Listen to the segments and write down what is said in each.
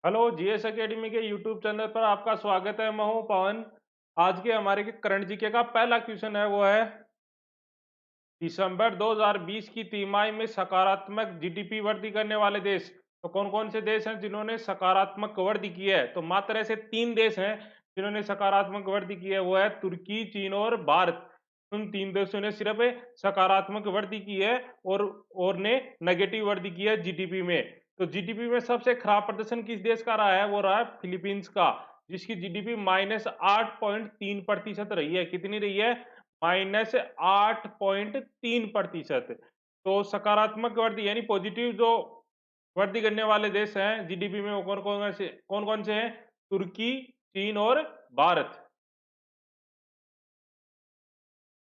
Hello GS academy के YouTube channel पर आपका स्वागत है। मैं हूं पवन। आज के हमारे करंट जीके का पहला क्वेश्चन है, वो है दिसंबर 2020 की तिमाही में सकारात्मक जीडीपी वृद्धि करने वाले देश। तो कौन कौन से देश हैं जिन्होंने सकारात्मक वृद्धि की है? तो मात्र ऐसे 3 देश हैं जिन्होंने सकारात्मक वृद्धि की है, वो है तुर्की, चीन और भारत। उन 3 देशों ने सिर्फ सकारात्मक वृद्धि की है और ने नेगेटिव वृद्धि की है जीडीपी में। तो जीडीपी में सबसे खराब प्रदर्शन किस देश का रहा है? वो रहा है फिलीपींस का, जिसकी जीडीपी -8.3% रही है। कितनी रही है? -8.3%। तो सकारात्मक वृद्धि यानी पॉजिटिव जो वृद्धि करने वाले देश हैं जीडीपी में, वो कौन कौन से हैं? तुर्की, चीन और भारत।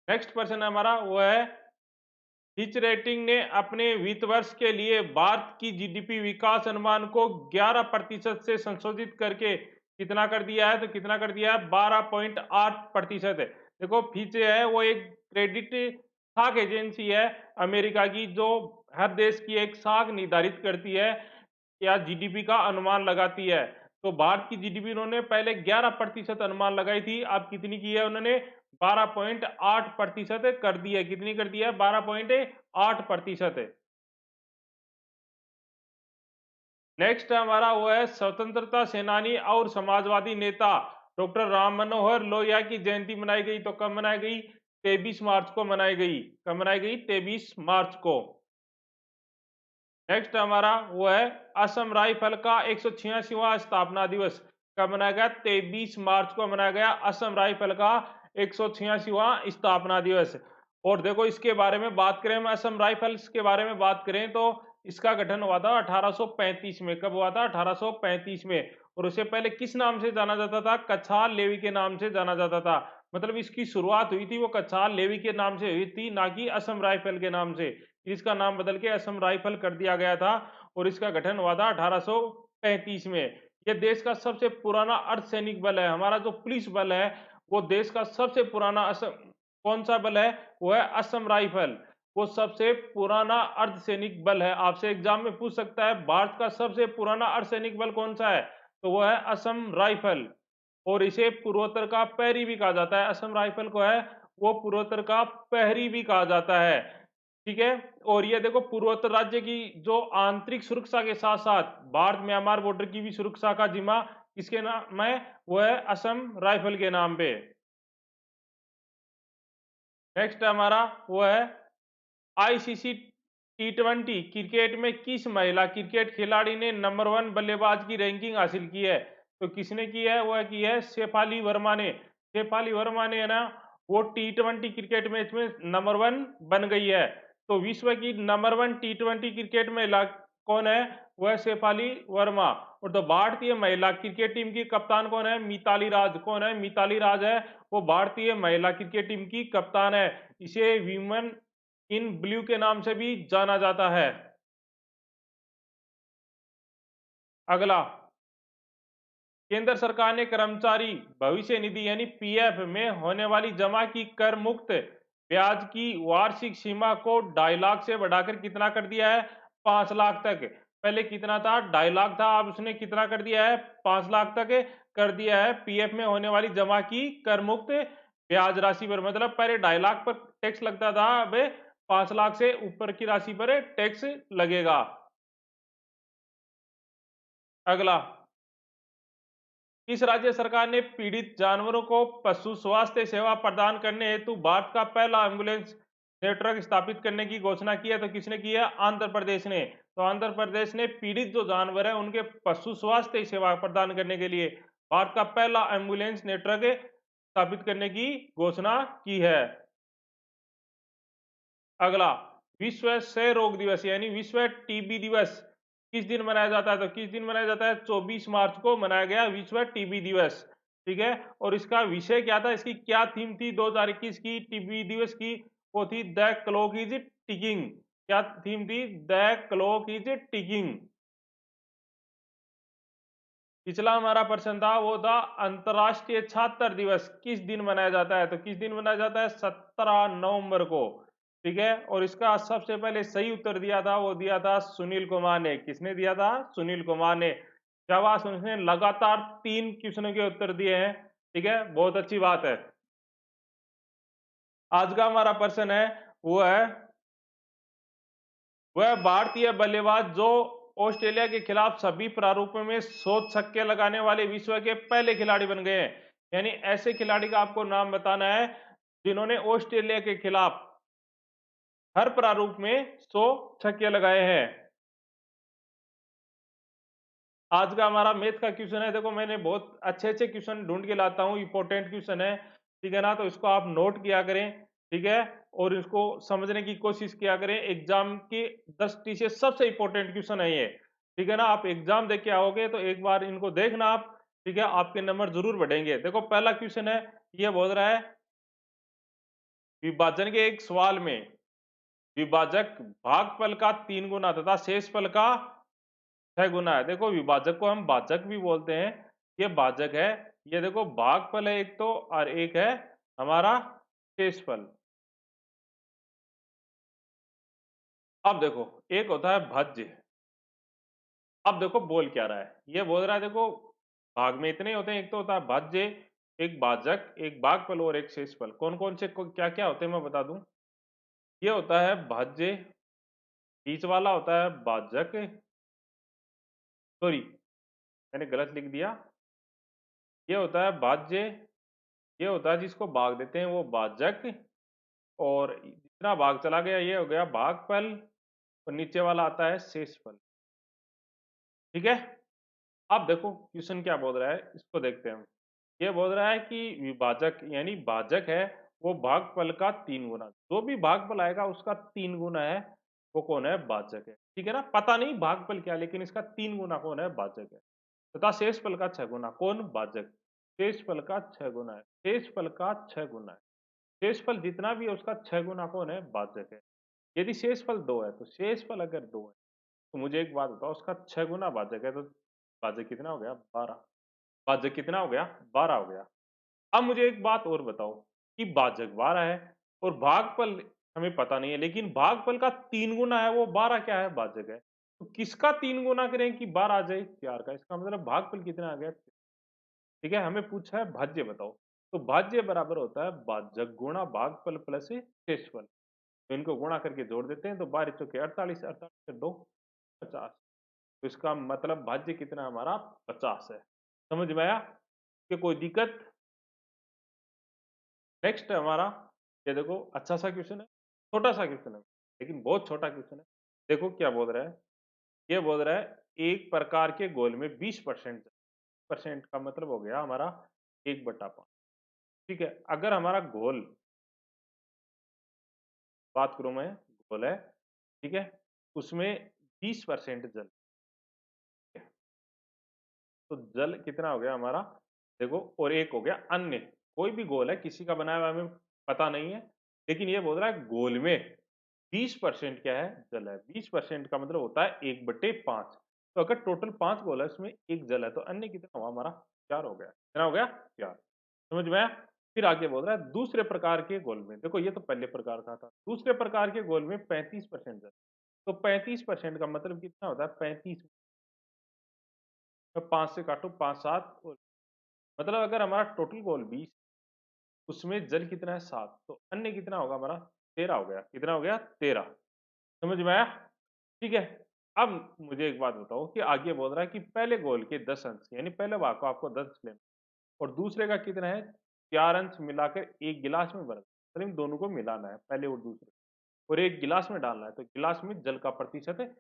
नेक्स्ट क्वेश्चन हमारा वो है, फिच रेटिंग ने अपने वित्त वर्ष के लिए भारत की जीडीपी विकास अनुमान को 11% से संशोधित करके कितना कर दिया है? तो कितना कर दिया है? 12.8%। देखो, फिच है वो एक क्रेडिट साख एजेंसी है अमेरिका की, जो हर देश की एक साख निर्धारित करती है या जीडीपी का अनुमान लगाती है। तो भारत की जीडीपी उन्होंने पहले 11% अनुमान लगाई थी, अब कितनी की है उन्होंने? 12.8% कर दी है। कितनी कर दी है? 12.8%। नेक्स्ट हमारा वो है, स्वतंत्रता सेनानी और समाजवादी नेता डॉक्टर राम मनोहर लोहिया की जयंती मनाई गई। तो कब मनाई गई? 23 मार्च को मनाई गई। कब मनाई गई? 23 मार्च को। नेक्स्ट हमारा वो है, असम राइफल का 186वां स्थापना दिवस कब मनाया गया? 23 मार्च को मनाया गया असम राइफल का 186वां स्थापना दिवस। और देखो, इसके बारे में बात करें, हम असम राइफल्स के बारे में बात करें तो इसका गठन हुआ था 1835 में। कब हुआ था? 1835 में। और उससे पहले किस नाम से जाना जाता था? कछार लेवी के नाम से जाना जाता था। मतलब इसकी शुरुआत हुई थी वो कछार लेवी के नाम से हुई थी, ना कि असम राइफल के नाम से। इसका नाम बदल के असम राइफल कर दिया गया था और इसका गठन हुआ था 1835 में। यह देश का सबसे पुराना अर्धसैनिक बल है। हमारा जो पुलिस बल है वो देश का सबसे पुराना असम कौन सा बल है? वो है असम राइफल। वो सबसे पुराना अर्धसैनिक बल है। आपसे एग्जाम में पूछ सकता है भारत का सबसे पुराना अर्धसैनिक बल कौन सा है? तो वो है असम राइफल। और इसे पूर्वोत्तर का प्रहरी भी कहा जाता है। असम राइफल को है वो पूर्वोत्तर का प्रहरी भी कहा जाता है। ठीक है। और ये देखो, पूर्वोत्तर राज्य की जो आंतरिक सुरक्षा के साथ साथ भारत म्यांमार बॉर्डर की भी सुरक्षा का जिम्मा किसके नाम है? वो है असम राइफल के नाम पे। नेक्स्ट हमारा वो है, आईसीसी टी20 क्रिकेट में किस महिला क्रिकेट खिलाड़ी ने नंबर 1 बल्लेबाज की रैंकिंग हासिल की है? तो किसने की है? वह की है शेफाली वर्मा ने। शेफाली वर्मा ने, है ना, वो टी20 क्रिकेट मैच में नंबर 1 बन गई है। तो विश्व की नंबर 1 टी20 क्रिकेट महिला कौन है? वह शेफाली वर्मा। और तो भारतीय महिला क्रिकेट टीम की कप्तान कौन है? मिताली राज। कौन है? मिताली राज है वो भारतीय महिला क्रिकेट टीम की कप्तान है। इसे वीमेन इन ब्लू के नाम से भी जाना जाता है। अगला, केंद्र सरकार ने कर्मचारी भविष्य निधि यानी पीएफ में होने वाली जमा की कर मुक्त ब्याज की वार्षिक सीमा को 2.5 लाख से बढ़ाकर कितना कर दिया है? 5 लाख तक। पहले कितना था? 2.5 लाख था, अब उसने कितना कर दिया है? 5 लाख तक कर दिया है पीएफ में होने वाली जमा की कर मुक्त ब्याज राशि पर। मतलब पहले 2.5 लाख पर टैक्स लगता था, अब 5 लाख से ऊपर की राशि पर टैक्स लगेगा। अगला, इस राज्य सरकार ने पीड़ित जानवरों को पशु स्वास्थ्य सेवा प्रदान करने हेतु भारत का पहला एम्बुलेंस नेटवर्क स्थापित करने की घोषणा की है। तो किसने की है? आंध्र प्रदेश ने। तो आंध्र प्रदेश ने पीड़ित जो जानवर है उनके पशु स्वास्थ्य सेवा प्रदान करने के लिए भारत का पहला एम्बुलेंस नेटवर्क स्थापित करने की घोषणा की है। अगला, विश्व क्षय रोग दिवस यानी विश्व टीबी दिवस किस दिन मनाया जाता है? तो किस दिन मनाया जाता है? 24 मार्च को मनाया गया विश्व टीबी दिवस। ठीक है। और इसका विषय क्या था? इसकी क्या थीम थी 2021 की टीबी दिवस की? वो थी द क्लॉक इज टिकिंग। क्या थीम थी? The clock is ticking. पिछला हमारा प्रश्न था वो था, अंतरराष्ट्रीय छात्र दिवस किस दिन मनाया जाता है? तो किस दिन मनाया जाता है? 17 नवंबर को। ठीक है। और इसका सबसे पहले सही उत्तर दिया था वो दिया था सुनील कुमार ने। किसने दिया था? सुनील कुमार ने। शाबाश, उसने लगातार 3 क्वेश्चनों के उत्तर दिए हैं। ठीक है, बहुत अच्छी बात है। आज का हमारा प्रश्न है, वो है वह भारतीय बल्लेबाज जो ऑस्ट्रेलिया के खिलाफ सभी प्रारूपों में 100 छक्के लगाने वाले विश्व के पहले खिलाड़ी बन गए हैं। यानी ऐसे खिलाड़ी का आपको नाम बताना है जिन्होंने ऑस्ट्रेलिया के खिलाफ हर प्रारूप में 100 छक्के लगाए हैं। आज का हमारा मैथ का क्वेश्चन है, देखो मैंने बहुत अच्छे अच्छे क्वेश्चन ढूंढ के लाता हूँ, इंपॉर्टेंट क्वेश्चन है। ठीक है ना, तो इसको आप नोट किया करें। ठीक है, और इसको समझने की कोशिश किया करें। एग्जाम की दृष्टि से सबसे इंपॉर्टेंट क्वेश्चन है ये। ठीक है ना, आप एग्जाम देख के आओगे तो एक बार इनको देखना आप। ठीक है, आपके नंबर जरूर बढ़ेंगे। देखो पहला क्वेश्चन है, ये बोल रहा है विभाजन के एक सवाल में विभाजक भागफल का 3 गुना तथा शेषफल का 6 गुना है। देखो विभाजक को हम भाजक भी बोलते हैं, ये भाजक है। ये देखो भागफल है एक तो, और एक है हमारा शेषफल। अब देखो एक होता है भाज्य। अब देखो बोल क्या रहा है, ये बोल रहा है देखो भाग में इतने होते हैं, एक तो होता है भाज्य, एक भाजक, एक भागफल और एक शेषफल। कौन कौन से क्या क्या होते हैं मैं बता दूं। ये होता है भाज्य, बीच वाला होता है भाजक, सॉरी मैंने गलत लिख दिया। ये होता है भाज्य, ये होता है जिसको भाग देते हैं वो भाजक, और जितना भाग चला गया ये हो गया भागफल, और नीचे वाला आता है शेषफल। ठीक है, अब देखो क्वेश्चन क्या बोल रहा है, इसको देखते हैं हम। ये बोल रहा है कि विभाजक यानी भाजक है वो भागफल का 3 गुना, जो भी भागफल आएगा उसका 3 गुना है, वो कौन है, भाजक है। ठीक है ना, पता नहीं भागफल क्या, लेकिन इसका 3 गुना कौन है, भाजक है। तथा शेषफल का 6 गुना, कौन, भाजक। शेषफल का 6 गुना है, शेषफल का 6 गुना है। शेषफल जितना भी है उसका 6 गुना कौन है, भाजक है। यदि शेषफल 2 है, तो शेषफल अगर 2 है तो मुझे एक बात बताओ, उसका 6 गुना भाजक है, तो भाजक कितना हो गया, 12। भाजक कितना हो गया, 12 हो गया। अब मुझे एक बात और बताओ कि भाजक 12 है और भागफल हमें पता नहीं है, लेकिन भागफल का 3 गुना है, वो 12 क्या है, भाजक है। तो किसका 3 गुना करें कि 12 आ जाए, 4 का। इसका मतलब भागफल कितना आ गया। ठीक है, हमें पूछा है भाज्य बताओ, तो भाज्य बराबर होता है भाजक गुणा भागफल प्लस शेषफल। तो इनको गुणा करके जोड़ देते हैं, तो 12 चौके 48, 48 से 2 50। तो इसका मतलब भाज्य कितना हमारा, 50 है। समझ में आया कि कोई दिक्कत। नेक्स्ट है हमारा, ये देखो अच्छा सा क्वेश्चन है, छोटा सा क्वेश्चन है, लेकिन बहुत छोटा क्वेश्चन है। देखो क्या बोल रहा है, ये बोल रहा है एक प्रकार के गोल में 20% परसेंट का मतलब हो गया हमारा 1/5। ठीक है, अगर हमारा गोल, बात करूं मैं, गोल है, ठीक है, उसमें 20% जल है, तो जल कितना हो गया हमारा, देखो, और एक हो गया अन्य। कोई भी गोल है, किसी का बनाया हुआ हमें पता नहीं है, लेकिन ये बोल रहा है गोल में 20% क्या है, जल है। 20% का मतलब होता है 1/5। तो अगर टोटल 5 गोल है उसमें एक जल है, तो अन्य कितना हुआ हमारा, 4 हो गया। कितना हो गया, 4। समझ में आया। फिर आगे बोल रहा है दूसरे प्रकार के गोल में, देखो ये तो पहले प्रकार का था, दूसरे प्रकार के गोल में 35% जल। तो 35% का मतलब कितना होता है, 35, 5 से काटो, 5 7, मतलब अगर हमारा टोटल गोल 20, उसमें जल कितना है, 7, तो अन्य कितना होगा हमारा, 13 हो गया। कितना हो गया, 13। समझ में आया। ठीक है, अब मुझे एक बात बताओ कि आगे बोल रहा है कि पहले गोल के 10 अंश, यानी पहले भाग को आपको 10 लेना, और दूसरे का कितना है, 4 अंश मिलाकर एक गिलास में भरना, मतलब इन दोनों को मिलाना है, पहले और दूसरे, और एक गिलास में डालना है, तो गिलास में जल का प्रतिशत है।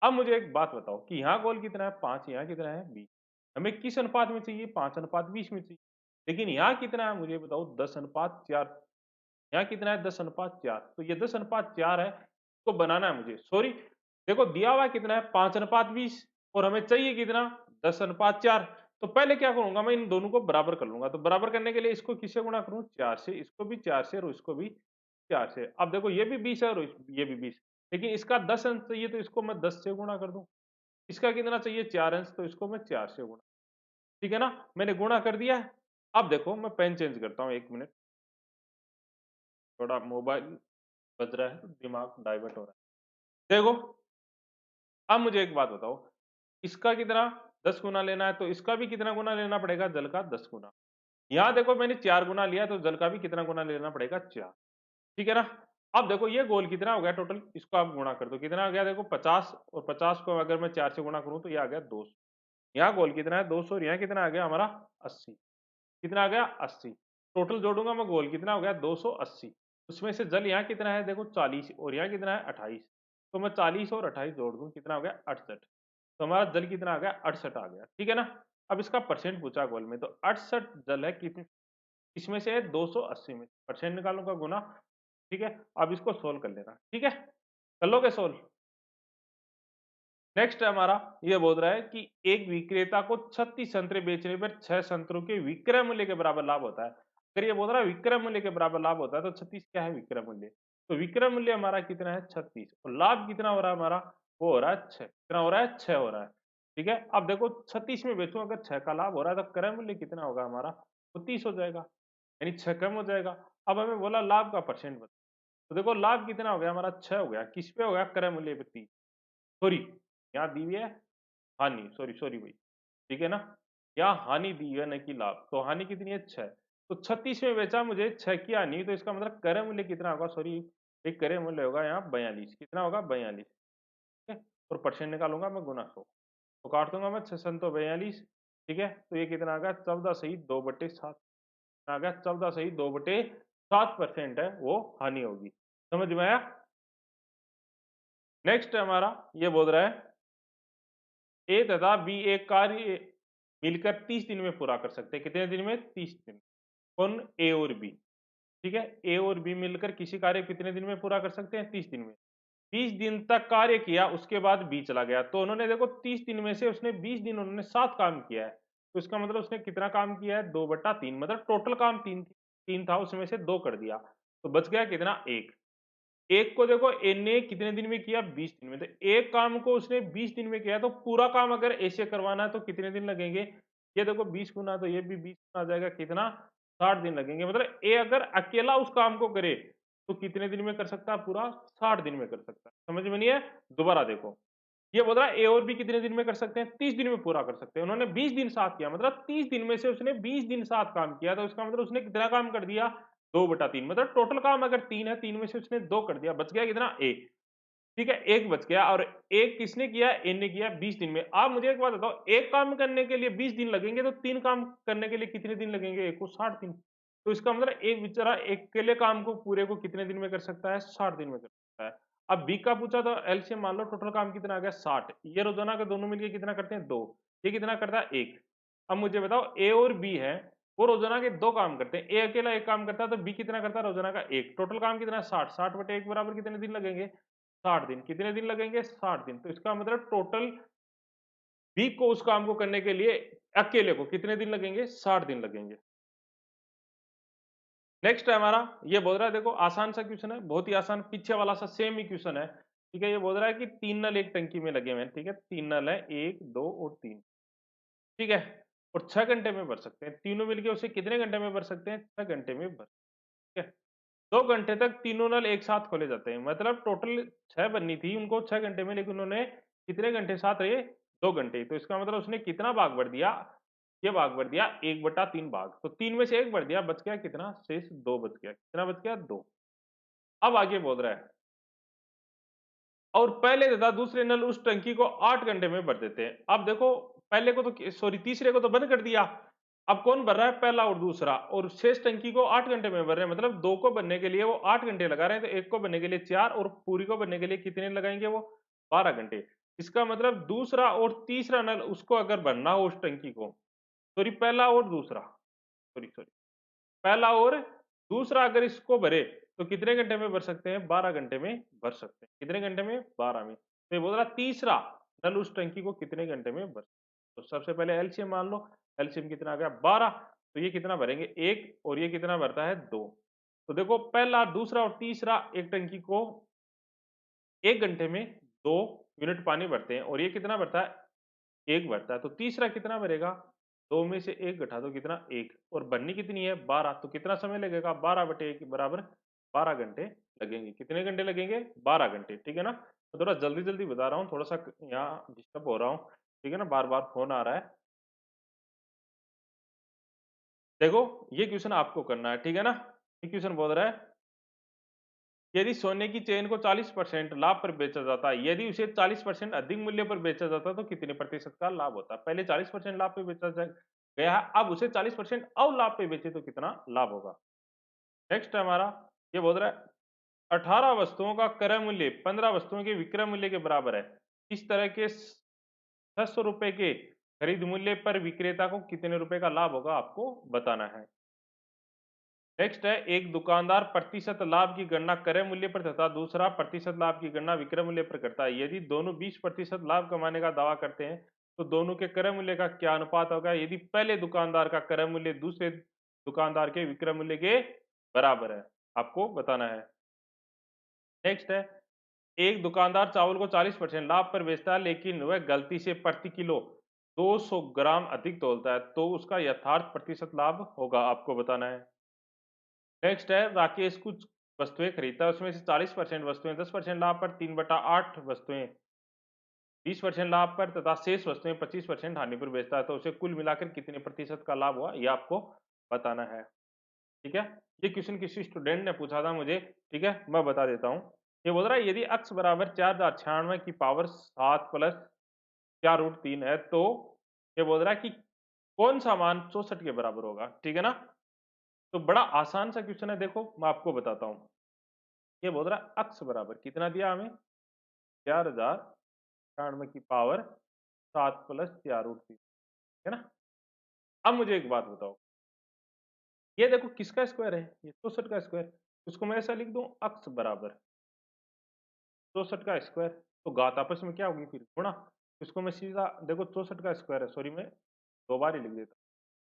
अब मुझे एक बात बताओ कि यहाँ गोल कितना है, 5, यहाँ कितना है, 20। हमें किस अनुपात में चाहिए, 5:20 में चाहिए। लेकिन यहाँ कितना है मुझे बताओ, 10:4। यहाँ कितना है, 10:4। तो ये 10:4 है, तो बनाना है मुझे, सॉरी, देखो दिया हुआ कितना है, 5:20, और हमें चाहिए कितना, 10:4। तो पहले क्या करूंगा, मैं इन दोनों को बराबर कर लूंगा। तो बराबर करने के लिए इसको किससे गुणा करूं, 4 से, इसको भी 4 से और इसको भी 4 से। अब देखो ये भी 20 है और ये भी 20, लेकिन इसका 10 अंश चाहिए तो इसको मैं 10 से गुणा कर दूं। इसका कितना चाहिए, 4 अंश, तो इसको मैं 4 से गुणा। ठीक है ना, मैंने गुणा कर दिया है। अब देखो मैं पेन चेंज करता हूँ, 1 मिनट, थोड़ा मोबाइल बज रहा है तो दिमाग डाइवर्ट हो रहा है। देखो अब मुझे एक बात बताओ, इसका कितना 10 गुना लेना है, तो इसका भी कितना गुना लेना पड़ेगा, जल का 10 गुना। यहाँ देखो मैंने 4 गुना लिया, तो जल का भी कितना गुना लेना पड़ेगा, 4। ठीक है ना? अब देखो ये गोल कितना हो गया टोटल, इसको आप गुणा कर दो, कितना आ गया देखो 50, और 50 को अगर मैं 4 से गुणा करूँ तो ये आ गया 200। यहाँ गोल कितना है 200, और यहाँ कितना आ गया हमारा 80। कितना आ गया 80। टोटल जोड़ूंगा मैं, गोल कितना हो गया 280। उसमें से जल यहाँ कितना है देखो 40, और यहाँ कितना है 28। तो मैं 40 और 28 जोड़ दूं, कितना हो गया 68। तो हमारा जल कितना आ गया 68 आ गया। ठीक है ना? अब इसका परसेंट पूछा गोल में, तो 68 जल है कितने, इसमें से 280 में परसेंट निकालूंगा गुना। ठीक है, अब इसको सोल्व कर लेना। ठीक है, कर लोगे सोल्व? नेक्स्ट हमारा ये बोल रहा है कि एक विक्रेता को 36 संतरे बेचने पर 6 संतरों के विक्रय मूल्य के बराबर लाभ होता है। अगर ये बोल रहा है विक्रय मूल्य के बराबर लाभ होता है, तो 36 क्या है विक्रय मूल्य, तो विक्रय मूल्य हमारा कितना है 36, और लाभ कितना हो रहा है हमारा, वो हो रहा है 6। कितना हो रहा है 6 हो रहा है। ठीक है, अब देखो 36 में बेचूं, अगर 6 का लाभ हो रहा है तो क्रय मूल्य कितना होगा हमारा, वो 30 हो जाएगा, यानी 6 कम हो जाएगा। अब हमें बोला लाभ का परसेंट बता, तो देखो लाभ कितना हो गया हमारा 6 हो गया, किस पे हो गया, क्रय मूल्य पे 30। सॉरी, यहाँ दी हुई है हानि, सॉरी सॉरी भाई। ठीक है ना? यहाँ हानि दी है न कि लाभ, तो हानि कितनी है 6। तो 36 में बेचा मुझे 6 की हानि, तो इसका मतलब क्रय मूल्य कितना होगा, सॉरी एक क्रय मूल्य होगा यहाँ 42। कितना होगा 42। ठीक है, और परसेंट निकालूंगा मैं गुना 100, तो काट दूंगा मैं 6 तो 42। ठीक है, तो ये कितना आ गया 14 सही 2/7 आ गया, 14 सही 2/7% है वो हानि होगी। समझ में आया? नेक्स्ट हमारा ये बोल रहा है ए तथा बी एक कार्य मिलकर 30 दिन में पूरा कर सकते हैं। कितने दिन में, 30 दिन। कौन, ए और बी। ठीक है, ए और बी मिलकर किसी कार्य को कितने दिन में पूरा कर सकते हैं, 30 दिन में। 30 दिन तक कार्य किया, उसके बाद बी चला गया, तो उन्होंने देखो 30 दिन में से उसने 20 दिन उन्होंने 7 काम किया है, तो इसका मतलब उसने कितना काम किया है 2/3, मतलब टोटल काम 3 3 था, उसमें से 2 कर दिया, तो बच गया कितना 1। एक को देखो ए ने कितने दिन में किया, 20 दिन में, तो एक काम को उसने 20 दिन में किया, तो पूरा काम अगर ऐसे करवाना है तो कितने दिन लगेंगे, ये देखो 20 गुना, तो ये भी 20 गुना आ जाएगा, कितना 60 दिन लगेंगे। मतलब ए अगर अकेला उस काम को करे तो कितने दिन में कर सकता है, पूरा 60 दिन में कर सकता है। समझ में नहीं है? दोबारा देखो, ये बोल रहा है ए और बी कितने दिन में कर सकते हैं, 30 दिन में पूरा कर सकते हैं। उन्होंने 20 दिन साथ किया, मतलब 30 दिन में से उसने 20 दिन साथ काम किया, तो इसका मतलब उसने कितना काम कर दिया, 2/3, मतलब टोटल काम अगर 3 है, 3 में से उसने 2 कर दिया, बच गया कितना 1। ठीक है, 1 बच गया, और 1 किसने किया, ए ने किया 20 दिन में। आप मुझे एक बात बताओ, एक काम करने के लिए 20 दिन लगेंगे, तो 3 काम करने के लिए कितने दिन लगेंगे, एक को 60 दिन। तो इसका मतलब एक बेचारा अकेले काम को पूरे को कितने दिन में कर सकता है, 60 दिन में कर सकता है। अब बी का पूछा, तो एलसीएम मान लो, टोटल काम कितना आ गया 60, ये रोजाना के दोनों मिलके कितना करते हैं 2, ये कितना करता है 1। अब मुझे बताओ ए और बी है, वो रोजाना के 2 काम करते हैं, ए अकेला 1 काम करता है, तो बी कितना करता है रोजाना का 1, टोटल काम कितना है 60, 60/1 बराबर कितने दिन लगेंगे, 60 दिन। कितने दिन लगेंगे, 60 दिन। तो इसका मतलब टोटल बी को उस काम को करने के लिए अकेले को कितने दिन लगेंगे, 60 दिन लगेंगे। नेक्स्ट है हमारा, ये बोल रहा है, देखो आसान सा क्वेश्चन है, बहुत ही आसान, पीछे वाला सा सेम ही क्वेश्चन है। ठीक है, ये बोल रहा है कि 3 नल एक टंकी में लगे हुए हैं। ठीक है, 3 नल है, 1 2 और 3। ठीक है, और 6 घंटे में भर सकते हैं, तीनों मिलके उसे कितने घंटे में भर सकते हैं, 6 घंटे में भर। ठीक है, 2 घंटे तक तीनों नल एक साथ खोले जाते हैं, मतलब टोटल 6 बननी थी उनको 6 घंटे में, लेकिन उन्होंने कितने घंटे साथ रहे, 2 घंटे। तो इसका मतलब उसने कितना भाग भर दिया, ये भाग भर दिया 1/3 भाग, तो 3 में से 1 भर दिया, बच गया कितना, शेष 2 बच गया। कितना बच गया, 2। अब आगे बोल रहा है, और पहले तथा दूसरे नल उस टंकी को 8 घंटे में भर देते हैं। अब देखो, पहले को तो सॉरी तीसरे को तो बंद कर दिया, अब कौन भर रहा है, पहला और दूसरा, और शेष टंकी को 8 घंटे में भर रहे हैं, मतलब 2 को बनने के लिए वो 8 घंटे लगा रहे हैं, तो 1 को बनने के लिए 4, और पूरी को बनने के लिए कितने लगाएंगे वो, 12 घंटे। इसका मतलब दूसरा और तीसरा नल उसको अगर भरना हो उस टंकी को, सॉरी पहला और दूसरा, सॉरी सॉरी पहला और दूसरा अगर इसको भरे, तो कितने घंटे में भर सकते हैं, 12 घंटे में भर सकते हैं। कितने घंटे में, 12 में। तो ये बोल रहा तीसरा नल उस टंकी को कितने घंटे में भर, तो सबसे पहले एलसीएम मान लो, एलसीएम कितना आ गया 12, तो ये कितना भरेंगे 1, और ये कितना भरता है 2। तो देखो पहला दूसरा और तीसरा एक टंकी को 1 घंटे में 2 यूनिट पानी भरते हैं, और ये कितना भरता है, 1 भरता है, तो तीसरा कितना भरेगा, 2 में से 1 घटा दो, कितना 1, और बननी कितनी है 12, तो कितना समय लगेगा, 12/1 बराबर 12 घंटे लगेंगे। कितने घंटे लगेंगे, 12 घंटे। ठीक है ना? तो थोड़ा जल्दी जल्दी बता रहा हूँ, थोड़ा सा यहाँ डिस्टर्ब हो रहा हूँ, ठीक है ना, बार बार फोन आ रहा है। देखो ये क्वेश्चन आपको करना है, ठीक है ना। ये क्वेश्चन बोल रहा है यदि सोने की चेन को 40% लाभ पर बेचा जाता है, यदि उसे 40% अधिक मूल्य पर बेचा जाता है तो कितने प्रतिशत का लाभ होता है। पहले 40% लाभ पे बेचा गया है, अब उसे 40% और लाभ पे बेचे तो कितना लाभ होगा। नेक्स्ट है हमारा, ये बोल रहा है 18 वस्तुओं का क्रय मूल्य 15 वस्तुओं के विक्रय मूल्य के बराबर है। इस तरह के 600 रुपए के खरीद मूल्य पर विक्रेता को कितने रुपए का लाभ होगा, आपको बताना है। नेक्स्ट है, एक दुकानदार प्रतिशत लाभ की गणना क्रय मूल्य पर तथा दूसरा प्रतिशत लाभ की गणना विक्रय मूल्य पर करता है। यदि दोनों 20% लाभ कमाने का दावा करते हैं तो दोनों के क्रय मूल्य का क्या अनुपात होगा यदि पहले दुकानदार का क्रय मूल्य दूसरे दुकानदार के विक्रय मूल्य के बराबर है, आपको बताना है। नेक्स्ट है, एक दुकानदार चावल को 40% लाभ पर बेचता है लेकिन वह गलती से प्रति किलो 200 ग्राम अधिक तोलता है तो उसका यथार्थ प्रतिशत लाभ होगा, आपको बताना है। नेक्स्ट है, राकेश कुछ वस्तुएं खरीदता है, उसमें से 40% वस्तुएं 10% लाभ पर, 3/8 वस्तुएं 20% लाभ पर तथा शेष वस्तुएं 25% हानि पर बेचता है तो उसे कुल मिलाकर कितने प्रतिशत का लाभ हुआ, यह आपको बताना है। ठीक है, ये क्वेश्चन किसी स्टूडेंट ने पूछा था मुझे, ठीक है, मैं बता देता हूँ। ये बोल रहा है यदि x बराबर 4096 की पावर 7 प्लस 4√3 है तो ये बोल रहा है कि कौन सा मान 64 के बराबर होगा, ठीक है ना। तो बड़ा आसान सा क्वेश्चन है, देखो मैं आपको बताता हूँ। ये बोल रहा है x बराबर कितना दिया हमें, 4096 की पावर 7 प्लस 4√3, है ना। अब मुझे एक बात बताओ, ये देखो किसका स्क्वायर है, ये 64 का स्क्वायर, इसको मैं ऐसा लिख दूं x बराबर 64 का स्क्वायर, तो घात आपस में क्या होगी फिर गुणा। इसको मैं सीधा देखो 64 का स्क्वायर है, सॉरी मैं दो बार ही लिख देता हूँ,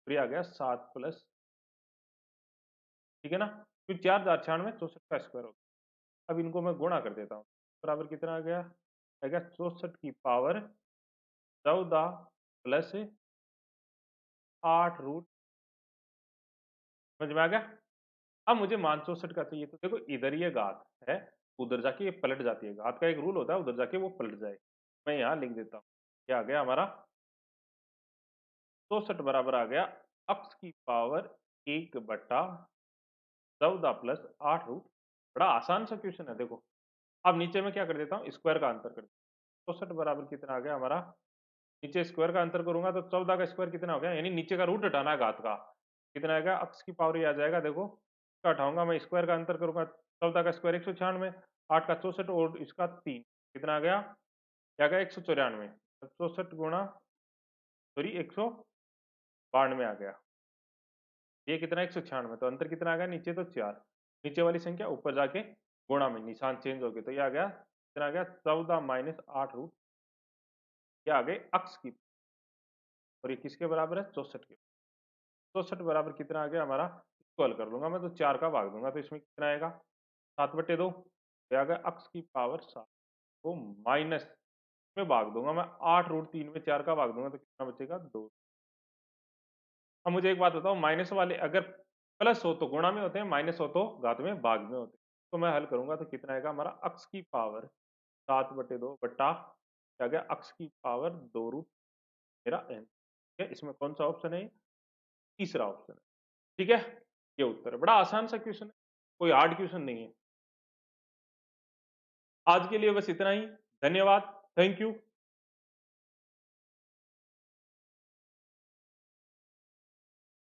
फिर आ गया 7 प्लस, ठीक है ना, फिर 4096 64 का स्क्वायर होगा। अब इनको मैं गुणा कर देता हूँ, बराबर कितना आ गया 64 की पावर 14 प्लस 8√, समझ में आ गया। अब मुझे मान 64 का चाहिए, तो देखो इधर ये घात है, उधर जाके ये पलट जाती है, घात का एक रूल होता है उधर जाके वो पलट जाए। मैं यहाँ लिख देता हूँ, क्या आ गया हमारा 64 बराबर आ गया x की पावर 1/14 प्लस 8√। बड़ा आसान सा क्वेश्चन है, देखो। अब नीचे में क्या कर देता हूँ, स्क्वायर का अंतर कर देता हूँ। 64 बराबर कितना आ गया हमारा, नीचे स्क्वायर का अंतर करूंगा तो 14 का स्क्वायर कितना हो गया, यानी नीचे का रूट हटाना है घात का, कितना आएगा x की पावर ये आ जाएगा, देखो इसका हटाऊंगा मैं, स्क्वायर का अंतर करूंगा, 14 का स्क्वायर 196, 8 का 64 और इसका 3, कितना आ गया, क्या गया 194, 64 गुणा सॉरी 192 आ गया, ये कितना 196, तो अंतर कितना आ गया, नीचे तो 4, नीचे वाली संख्या ऊपर जाके गुणा में निशान चेंज हो गया, तो ये आ गया कितना आ गया 14 माइनस 8√, ये आ गए x की, और ये किसके बराबर है 64 के। 64 बराबर कितना आ गया हमारा, इसको हल कर लूंगा मैं तो 4 का भाग दूंगा तो इसमें कितना आएगा 7/2, ये आ गया x की पावर 7 को माइनस में भाग दूंगा मैं 8√3 में 4 का भाग दूंगा तो कितना बचेगा 2। अब मुझे एक बात बताओ, माइनस वाले अगर प्लस हो तो गुणा में होते हैं, माइनस हो तो घात में भाग में होते हैं, तो मैं हल करूंगा तो कितना आएगा हमारा x की पावर 7/2 बट्टा क्या गया x की पावर 2√, मेरा n, ठीक है, इसमें कौन सा ऑप्शन है, तीसरा ऑप्शन है, ठीक है। ये उत्तर है, बड़ा आसान सा क्वेश्चन है, कोई हार्ड क्वेश्चन नहीं है। आज के लिए बस इतना ही, धन्यवाद, थैंक यू।